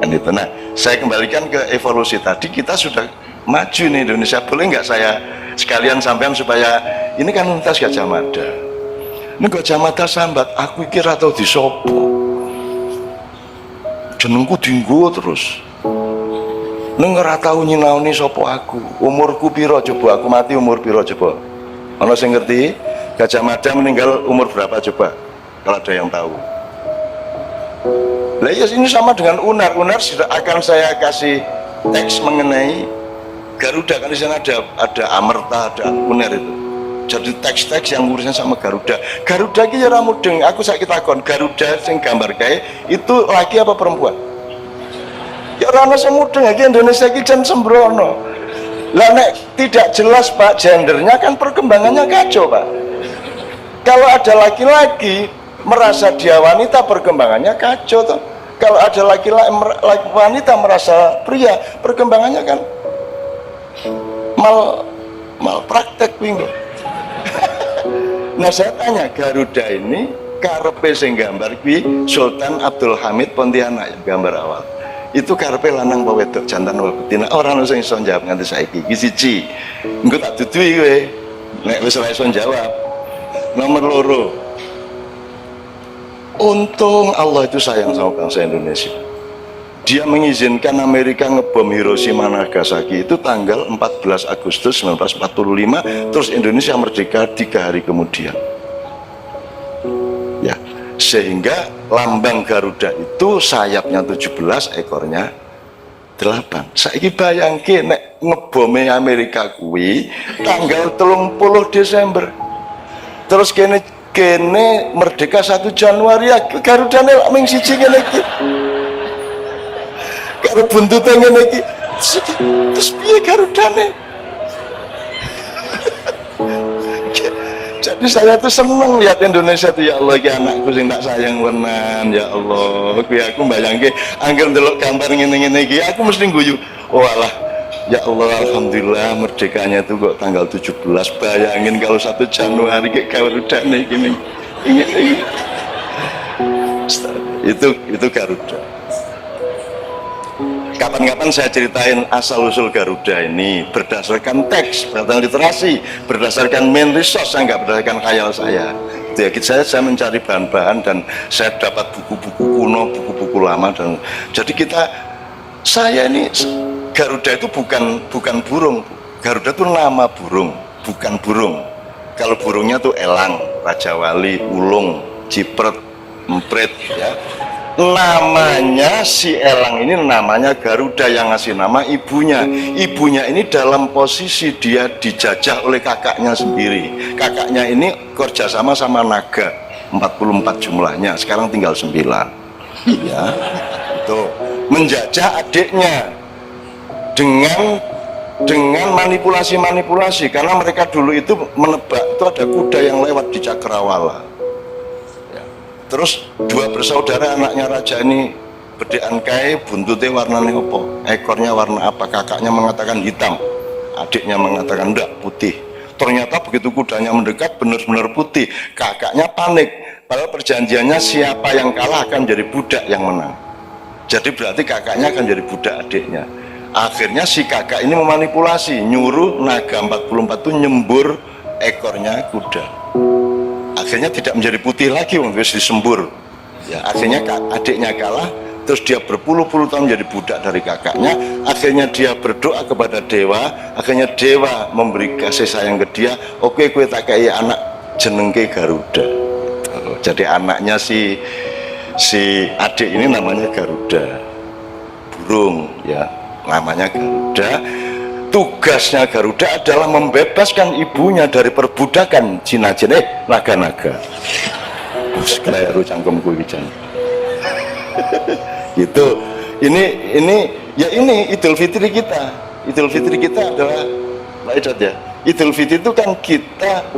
kan itu. Nah, saya kembalikan ke evolusi tadi, kita sudah maju nih Indonesia. Boleh nggak saya sekalian sampean supaya ini kan Universitas Gadjah Mada. Ini Gadjah Mada sambat, aku kira tau disopo. Jenengku dinggo terus. Neng ora tau nyinaoni sopo aku. Umurku piro coba? Aku mati umur piro coba? Ono sing ngerti? Gadjah Mada meninggal umur berapa coba? Kalau ada yang tahu. Lah ya ini sama dengan UNAR. UNAR sudah akan saya kasih teks mengenai Garuda, kan di sana ada Amerta, ada UNAR itu. Jadi teks-teks yang urusannya sama Garuda. Garuda ki ya ora mudeng. Aku saiki takon, Garuda sing gambar kae itu laki apa perempuan? Ya ora ana sing mudeng iki, Indonesia iki jan sembrono. Lah nek tidak jelas Pak gendernya kan perkembangannya kacau Pak. Kalau ada laki-laki merasa dia wanita, perkembangannya kacau toh. Kalau ada laki-laki wanita merasa pria, perkembangannya kan mal praktek wingo. Nah saya tanya, Garuda ini karepe sing gambar kuwi Sultan Abdul Hamid Pontianak ya, gambar awal. Itu karepe lanang apa wedok, jantan apa betina? Ora ono sing iso jawab nganti saiki. Iki siji. Engko tak dudui kowe. Nek wis ora iso jawab. Nomor loro. Untung Allah itu sayang sama bangsa Indonesia. Dia mengizinkan Amerika ngebom Hiroshima Nagasaki itu tanggal 14 Agustus 1945, terus Indonesia merdeka 3 hari kemudian. Ya, sehingga lambang Garuda itu sayapnya 17, ekornya 8. Saiki bayangke nek ngebome Amerika kuwi tanggal 30 Desember. Terus kene merdeka 1 Januari ya Garudane lak ming siji ngene iki. Karo buntute ngene iki. Terus piye Garudane? Jadi saya tuh seneng lihat Indonesia tuh, ya Allah, ya anakku sing tak sayang tenan, ya Allah. Kuwi aku mbayangke angger ndelok gambar ngene-ngene iki aku mesti guyu. Oh alah, ya Allah, alhamdulillah merdekanya itu kok tanggal 17. Bayangin kalau 1 Januari kayak Garudane gini. Itu Garuda. Kapan-kapan saya ceritain asal-usul Garuda ini berdasarkan teks, berdasarkan literasi, berdasarkan main resource, saya nggak berdasarkan khayal saya. Ya, saya mencari bahan-bahan dan saya dapat buku-buku kuno, buku-buku lama, dan jadi saya ini Garuda itu bukan burung. Garuda itu nama burung, bukan burung. Kalau burungnya tuh elang, Raja Wali, ulung, cipret, emprit, ya. Namanya si elang ini namanya Garuda, yang ngasih nama ibunya. Ibunya ini dalam posisi dia dijajah oleh kakaknya sendiri. Kakaknya ini kerjasama sama naga, 44 jumlahnya, sekarang tinggal 9. Ya, itu menjajah adiknya dengan manipulasi karena mereka dulu itu menebak itu ada kuda yang lewat di Cakrawala. Terus 2 bersaudara anaknya raja ini bedean kae, buntutnya warnanya apa, ekornya warna apa, kakaknya mengatakan hitam, adiknya mengatakan enggak, putih. Ternyata begitu kudanya mendekat benar-benar putih. Kakaknya panik, padahal perjanjiannya siapa yang kalah akan jadi budak yang menang. Jadi berarti kakaknya akan jadi budak adiknya. Akhirnya si kakak ini memanipulasi, nyuruh naga 44 itu nyembur ekornya kuda. Akhirnya tidak menjadi putih lagi, wis disembur. Ya, akhirnya adiknya kalah, terus dia berpuluh-puluh tahun menjadi budak dari kakaknya. Akhirnya dia berdoa kepada dewa, akhirnya dewa memberi kasih sayang ke dia. Oke, kue tak kayak anak jenengke Garuda. Jadi anaknya si adik ini namanya Garuda, burung, ya, namanya Garuda. Tugasnya Garuda adalah membebaskan ibunya dari perbudakan jin-jin, naga-naga. Kelayaru cangkemku iki. Gitu. Ini Idul Fitri kita. Idul Fitri kita adalah ya. Idul Fitri itu kan kita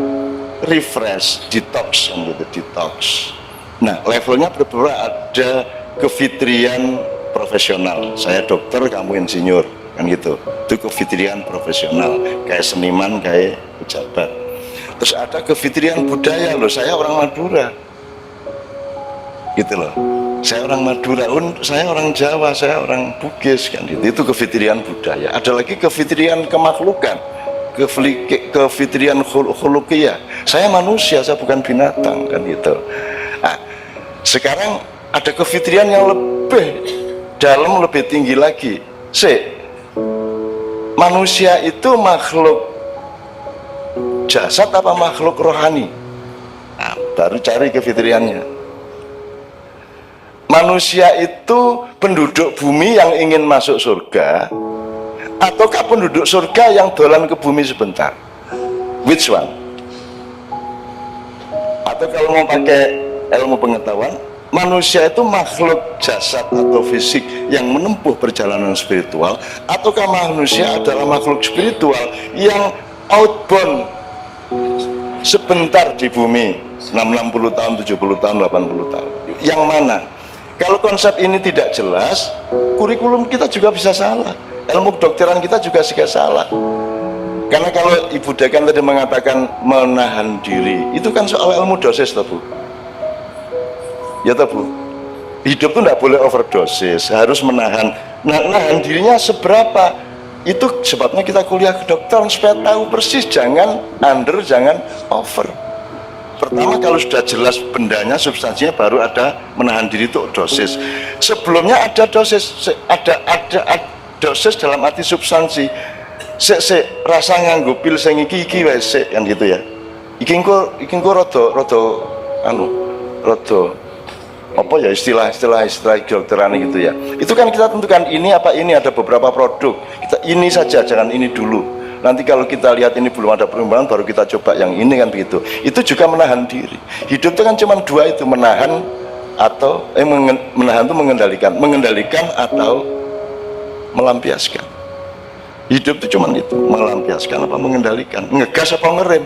refresh, detox gitu, detox. Nah, levelnya berbeda, ada kefitrian profesional. Saya dokter, kamu insinyur. Kan gitu, itu kefitrian profesional, kayak seniman, kayak pejabat. Terus ada kefitrian budaya, loh, saya orang Madura, gitu loh. Saya orang Madura, saya orang Jawa, saya orang Bugis kan gitu. Itu kefitrian budaya. Ada lagi kefitrian kemakhlukan, kefitrian khuluqiyah. Saya manusia, saya bukan binatang kan gitu. Nah, sekarang ada kefitrian yang lebih dalam, lebih tinggi lagi. Manusia itu makhluk jasad apa makhluk rohani? Nah, baru cari kefitriannya. Manusia itu penduduk bumi yang ingin masuk surga, ataukah penduduk surga yang dolan ke bumi sebentar? Which one? Atau kalau mau pakai ilmu pengetahuan, manusia itu makhluk jasad atau fisik yang menempuh perjalanan spiritual, ataukah manusia adalah makhluk spiritual yang outbound sebentar di bumi, 60 tahun, 70 tahun, 80 tahun? Yang mana? Kalau konsep ini tidak jelas, kurikulum kita juga bisa salah, ilmu kedokteran kita juga salah. Karena kalau Ibu Dekan tadi mengatakan menahan diri, itu kan soal ilmu dosis, toh Bu? Ya toh Bu? Hidup itu tidak boleh overdosis, harus menahan. Nah, nahan dirinya seberapa? Itu sebabnya kita kuliah kedokteran, supaya tahu persis, jangan under, jangan over. Pertama, kalau sudah jelas bendanya, substansinya, baru ada menahan diri itu dosis. Sebelumnya ada dosis, ada dosis dalam arti substansi. Rasa nganggo pil sing iki wis kan gitu ya. Iki engko rada apa ya istilah kedokteran gitu ya. Itu kan kita tentukan ini apa ini, ada beberapa produk. Kita ini saja, jangan ini dulu. Nanti kalau kita lihat ini belum ada perkembangan, baru kita coba yang ini kan begitu. Itu juga menahan diri. Hidup itu kan cuma dua itu, menahan atau menahan itu mengendalikan atau melampiaskan. Hidup itu cuma itu, melampiaskan apa mengendalikan, ngegas apa ngerem.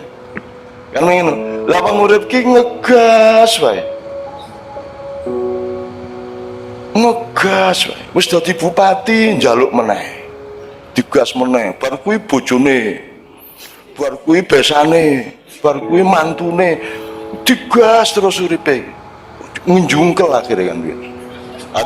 Kan ngene. Lah apa ngurip ki ngegas wae. Ngegas wae. Wis dadi bupati njaluk meneh. Digas meneh, bar kuwi bojone, bar kuwi besane, bar kuwi mantune, digas terus uripe, ngenjungkel akhirnya kan gitu.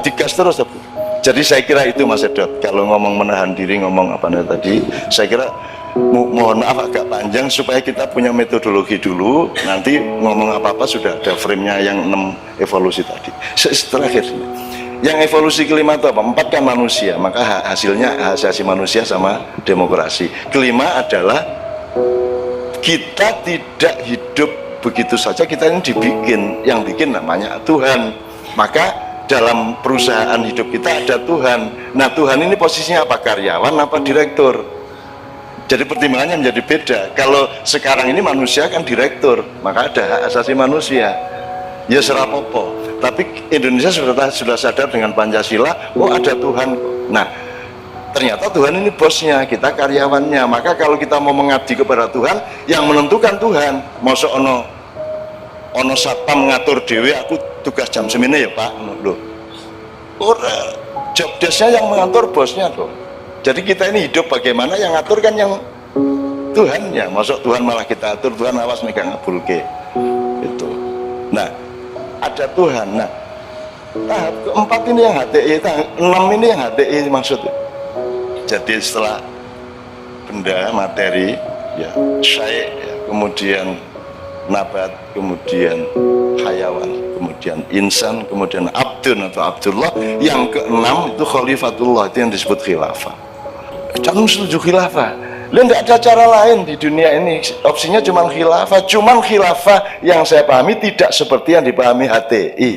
Digas terus Bu. Jadi saya kira itu Mas Edot, kalau ngomong menahan diri, ngomong apa tadi, saya kira mohon maaf agak panjang supaya kita punya metodologi dulu, nanti ngomong apa-apa sudah ada frame-nya yang 6 evolusi tadi. Terakhir, yang evolusi kelima itu apa? 4 kan manusia, maka hasilnya asasi manusia sama demokrasi. Kelima adalah kita tidak hidup begitu saja, kita ini dibikin, yang bikin namanya Tuhan. Maka dalam perusahaan hidup kita ada Tuhan. Nah, Tuhan ini posisinya apa? Karyawan apa direktur? Jadi pertimbangannya menjadi beda. Kalau sekarang ini manusia kan direktur, maka ada hak asasi manusia. Ya serapopo. Tapi Indonesia sudah sadar dengan Pancasila, oh ada Tuhan. Nah, ternyata Tuhan ini bosnya, kita karyawannya. Maka kalau kita mau mengabdi kepada Tuhan, yang menentukan Tuhan. Masa ono satpam ngatur dewe, aku tugas jam semene ya Pak. Loh, job desk-nya yang mengatur bosnya loh. Jadi kita ini hidup bagaimana, yang ngatur kan yang Tuhannya. Masa Tuhan malah kita atur, Tuhan awas nih gak ngabulke. Itu. Nah, ada Tuhan. Nah, tahap keempat ini yang HTI, tahap 6 ini yang HTI maksudnya. Jadi setelah benda, materi, ya syai', ya, kemudian nabat, kemudian hayawan, kemudian insan, kemudian abdun atau abdullah, yang keenam itu khalifatullah, itu yang disebut khilafah. Jangan setuju khilafah. Lalu tidak ada cara lain di dunia ini, opsinya cuma khilafah. Cuman khilafah yang saya pahami tidak seperti yang dipahami HTI.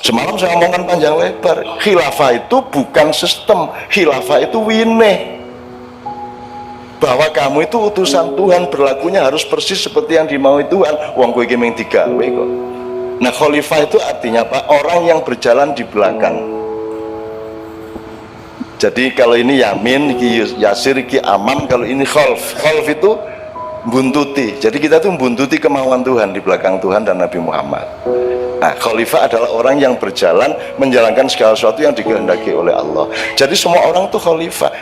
Semalam saya ngomongkan panjang lebar, khilafah itu bukan sistem, khilafah itu wineh. Bahwa kamu itu utusan Tuhan, berlakunya harus persis seperti yang dimaui Tuhan. Wong kowe iki mung digawe kok. Nah, khalifah itu artinya apa? Orang yang berjalan di belakang. Jadi kalau ini Yamin, iki Yasir, iki Aman, kalau ini Khalf. Khalf itu buntuti. Jadi kita tuh buntuti kemauan Tuhan di belakang Tuhan dan Nabi Muhammad. Nah, khalifah adalah orang yang berjalan menjalankan segala sesuatu yang dikehendaki oleh Allah. Jadi semua orang tuh khalifah.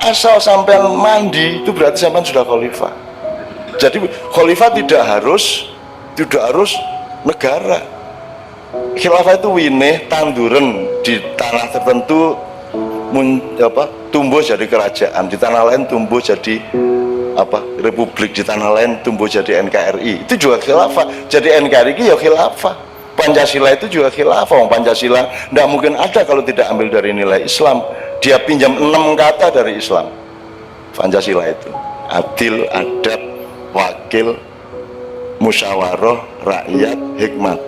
Asal sampai mandi itu berarti sampai sudah khalifah. Jadi khalifah tidak harus negara. khilafah itu winih tanduran di tanah tertentu tumbuh jadi kerajaan, di tanah lain tumbuh jadi republik, di tanah lain tumbuh jadi NKRI. Itu juga khilafah. Jadi NKRI ya khilafah. Pancasila itu juga khilafah. Pancasila tidak mungkin ada kalau tidak ambil dari nilai Islam. Dia pinjam 6 kata dari Islam. Pancasila itu adil, adab, wakil, musyawarah, rakyat, hikmat.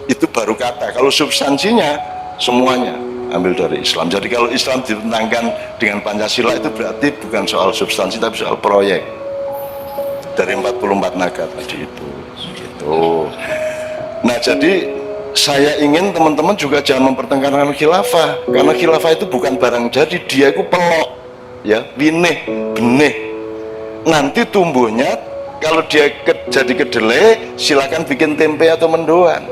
Itu baru kata. Kalau substansinya semuanya ambil dari Islam. Jadi kalau Islam ditentangkan dengan Pancasila itu berarti bukan soal substansi tapi soal proyek. Dari 44 naga tadi itu gitu. Nah, jadi saya ingin teman-teman juga jangan mempertengkarkan khilafah, karena khilafah itu bukan barang jadi, dia itu pelok ya, winih, benih. Nanti tumbuhnya kalau dia jadi kedelai silakan bikin tempe atau mendoan.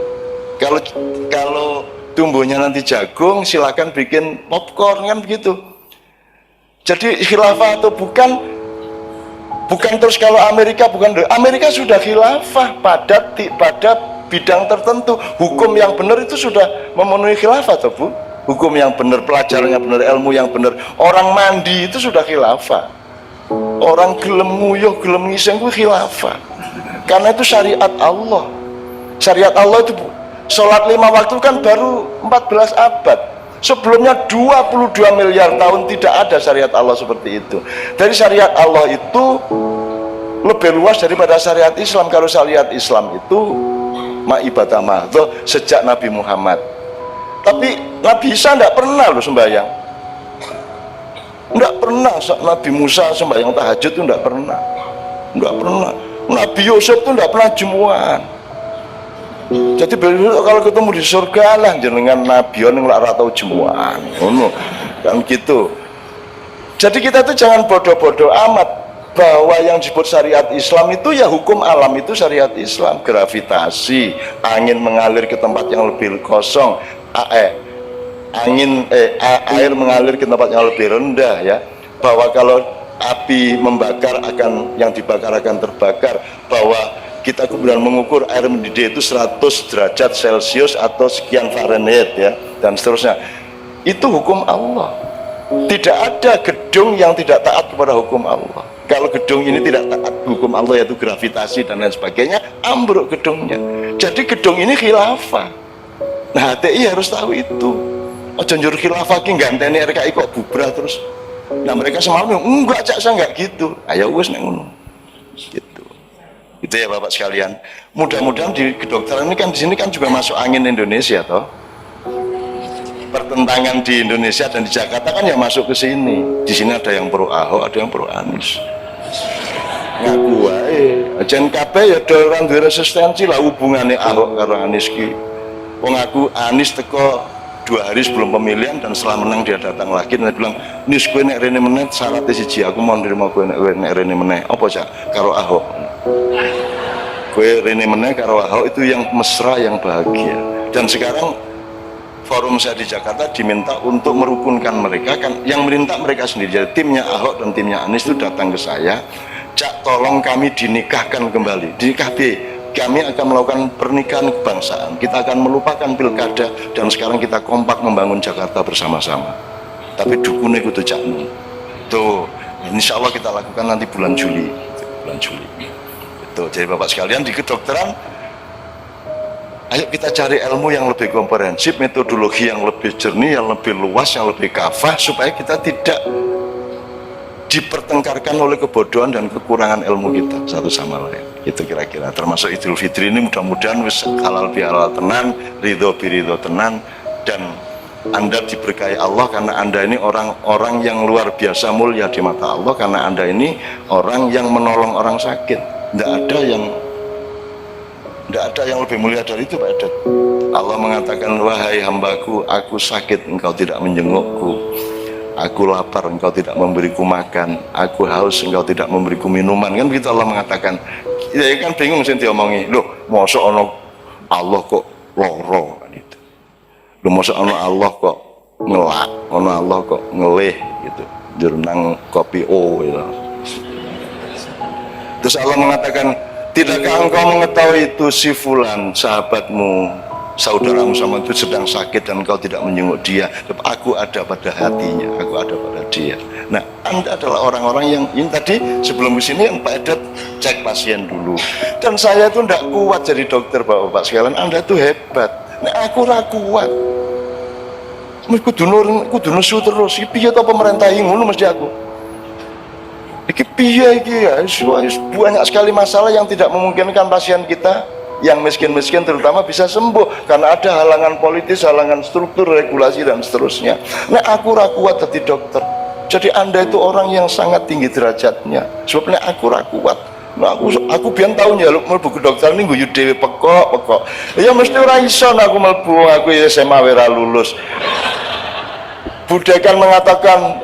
Kalau tumbuhnya nanti jagung silakan bikin popcorn, kan begitu. Jadi khilafah atau bukan terus kalau Amerika Amerika sudah khilafah pada bidang tertentu. Hukum yang benar itu sudah memenuhi khilafah, toh Bu. Hukum yang benar, pelajarannya benar, ilmu yang benar. Orang mandi itu sudah khilafah. Orang gelem nguyuh, gelem ngiseng itu khilafah. Karena itu syariat Allah. Syariat Allah itu sholat 5 waktu kan baru 14 abad. Sebelumnya 22 miliar tahun tidak ada syariat Allah seperti itu. Dari syariat Allah itu lebih luas daripada syariat Islam. Kalau syariat Islam itu ibadah mahdoh sejak Nabi Muhammad. Tapi Nabi Isa tidak pernah loh sembahyang. Tidak pernah. Nabi Musa sembahyang tahajud itu tidak pernah. Tidak pernah. Nabi Yusuf itu tidak pernah jumuan. Jadi kalau ketemu di surga lah jenengan Nabi yang nggak tahu jemuan, kan gitu. Jadi kita tuh jangan bodoh-bodoh amat bahwa yang disebut syariat Islam itu ya hukum alam itu syariat Islam. Gravitasi, angin mengalir ke tempat yang lebih kosong, air mengalir ke tempat yang lebih rendah ya. Bahwa kalau api membakar yang dibakar akan terbakar, bahwa kita kemudian mengukur air mendidih itu 100 derajat Celcius atau sekian Fahrenheit ya, dan seterusnya. Itu hukum Allah. Tidak ada gedung yang tidak taat kepada hukum Allah. Kalau gedung ini tidak taat hukum Allah, yaitu gravitasi dan lain sebagainya, ambruk gedungnya. Jadi gedung ini khilafah. Nah, HTI harus tahu itu. Ojo njur khilafah ki ganteni RKI kok bubrah terus. Nah, mereka semalam enggak, Cak, saya enggak gitu. Ayo wis nek ngono. Gitu. Itu ya Bapak sekalian. Mudah-mudahan di kedokteran ini kan di sini kan juga masuk angin Indonesia toh. Pertentangan di Indonesia dan di Jakarta kan ya masuk ke sini. Di sini ada yang pro Ahok, ada yang pro Anies. Ngaku wae. Ajen kabeh ya orang duwe resistensi lah hubungannya Ahok karo Anies ki. Wong aku Anies teko 2 hari sebelum pemilihan dan setelah menang dia datang lagi dan dia bilang, "Nis kowe nek rene meneh syaratnya siji, aku mau nerima kowe nek rene meneh." Apa Cak? Karo Ahok. Kowe rene meneh karo Ahok itu yang mesra, yang bahagia. Dan sekarang forum saya di Jakarta diminta untuk merukunkan mereka, kan yang minta mereka sendiri. Jadi timnya Ahok dan timnya Anies itu datang ke saya, "Cak, tolong kami dinikahkan kembali." Dinikah kami akan melakukan pernikahan kebangsaan. Kita akan melupakan pilkada dan sekarang kita kompak membangun Jakarta bersama-sama. Tapi dukunnya kudu Cak. Tuh, insya Allah kita lakukan nanti bulan Juli. Bulan Juli. Itu. Jadi Bapak sekalian di kedokteran, ayo kita cari ilmu yang lebih komprehensif, metodologi yang lebih jernih, yang lebih luas, yang lebih kafah, supaya kita tidak dipertengkarkan oleh kebodohan dan kekurangan ilmu kita satu sama lain. Itu kira-kira. Termasuk Idul Fitri ini mudah-mudahan wis halal bihalal tenan, ridho biridho tenan, dan Anda diberkahi Allah karena Anda ini orang-orang yang luar biasa mulia di mata Allah, karena Anda ini orang yang menolong orang sakit. Tidak ada yang lebih mulia dari itu, Pak Edet. Allah mengatakan, "Wahai hambaku, aku sakit, engkau tidak menjengukku. Aku lapar, engkau tidak memberiku makan. Aku haus, engkau tidak memberiku minuman." Kan begitu Allah mengatakan. Ya kan bingung sih diomongi. Loh, masa ono Allah kok loro kan itu. Loh, masa ono Allah kok ngelak, ono Allah kok ngelih gitu. Jurnang kopi gitu. Terus Allah mengatakan, "Tidakkah engkau mengetahui itu si fulan sahabatmu saudaramu sama itu sedang sakit dan kau tidak menjenguk dia, aku ada pada hatinya, aku ada pada dia. Nah, Anda adalah orang-orang yang ini tadi sebelum ke sini yang Pak Edet cek pasien dulu. Dan saya itu tidak kuat jadi dokter, Bapak-bapak sekalian. Anda itu hebat. Nah, aku ra kuat. Kudu nesu terus. Iki piye to pemerintah ngono mesti aku. Iki piye iki ya? Banyak sekali masalah yang tidak memungkinkan pasien kita yang miskin-miskin terutama bisa sembuh karena ada halangan politis, halangan struktur, regulasi dan seterusnya. Nah, aku ra kuat jadi dokter. Jadi Anda itu orang yang sangat tinggi derajatnya. Sebabnya aku ra kuat. Nah, aku biyen tau njaluk mlebu ke dokter ning guyu dhewe pekok. Ya mesti ora iso aku mlebu, aku ya SMA ora lulus. Budekan mengatakan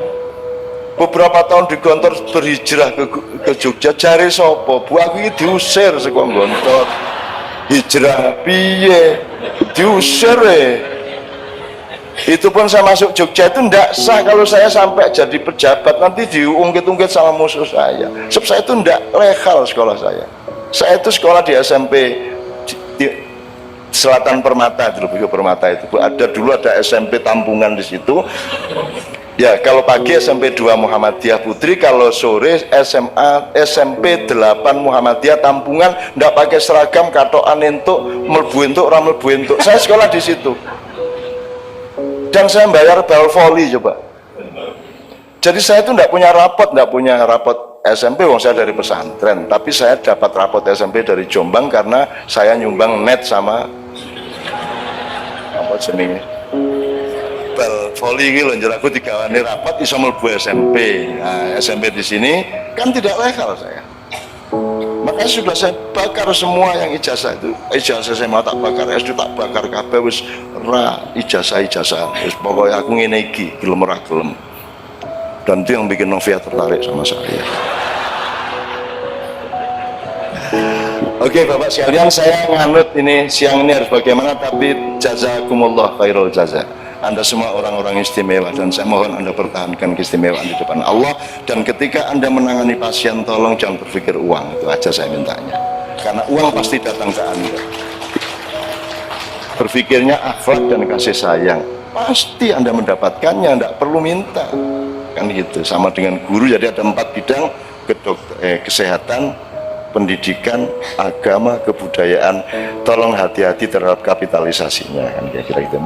beberapa tahun di Gontor berhijrah ke Jogja, jare sapa? Bu aku iki diusir saka Gontor. Hijrah piye? Diusir Itu pun saya masuk Jogja itu ndak sah kalau saya sampai jadi pejabat nanti diungkit-ungkit sama musuh saya. Sebab saya itu ndak legal sekolah saya. Saya itu sekolah di SMP di Selatan Permata, di Lubuk Permata itu. Dulu ada SMP Tampungan di situ. Ya, kalau pagi SMP 2 Muhammadiyah Putri, kalau sore SMP 8 Muhammadiyah Tampungan, ndak pakai seragam, katokan entuk, mlebu entuk, ora mlebu entuk. Saya sekolah di situ. Dan saya bayar bal voli coba. Jadi saya itu ndak punya rapot SMP, wong saya dari pesantren, tapi saya dapat rapot SMP dari Jombang karena saya nyumbang net sama apa jenenge bal voli iki lho, njur aku digawani rapat iso mlebu SMP. Nah, SMP di sini kan tidak legal saya. Makanya sudah saya bakar semua yang ijazah itu. Ijazah saya mau tak bakar, SD tak bakar kabeh wis ra ijazah. Wis pokoke aku ngene iki, gelem ora gelem. Dan itu yang bikin Novia tertarik sama saya. Oke, Bapak sekalian, saya nganut ini siang ini harus bagaimana, tapi jazakumullah khairul jaza. Anda semua orang-orang istimewa dan saya mohon Anda pertahankan keistimewaan di depan Allah. Dan ketika Anda menangani pasien, tolong jangan berpikir uang, itu aja saya mintanya. Karena uang pasti datang ke Anda. Berpikirnya akhlak dan kasih sayang, pasti Anda mendapatkannya, tidak perlu minta. Kan gitu, sama dengan guru. Jadi ada 4 bidang: kesehatan, pendidikan, agama, kebudayaan. Tolong hati-hati terhadap kapitalisasinya, kan kira-kira gitu.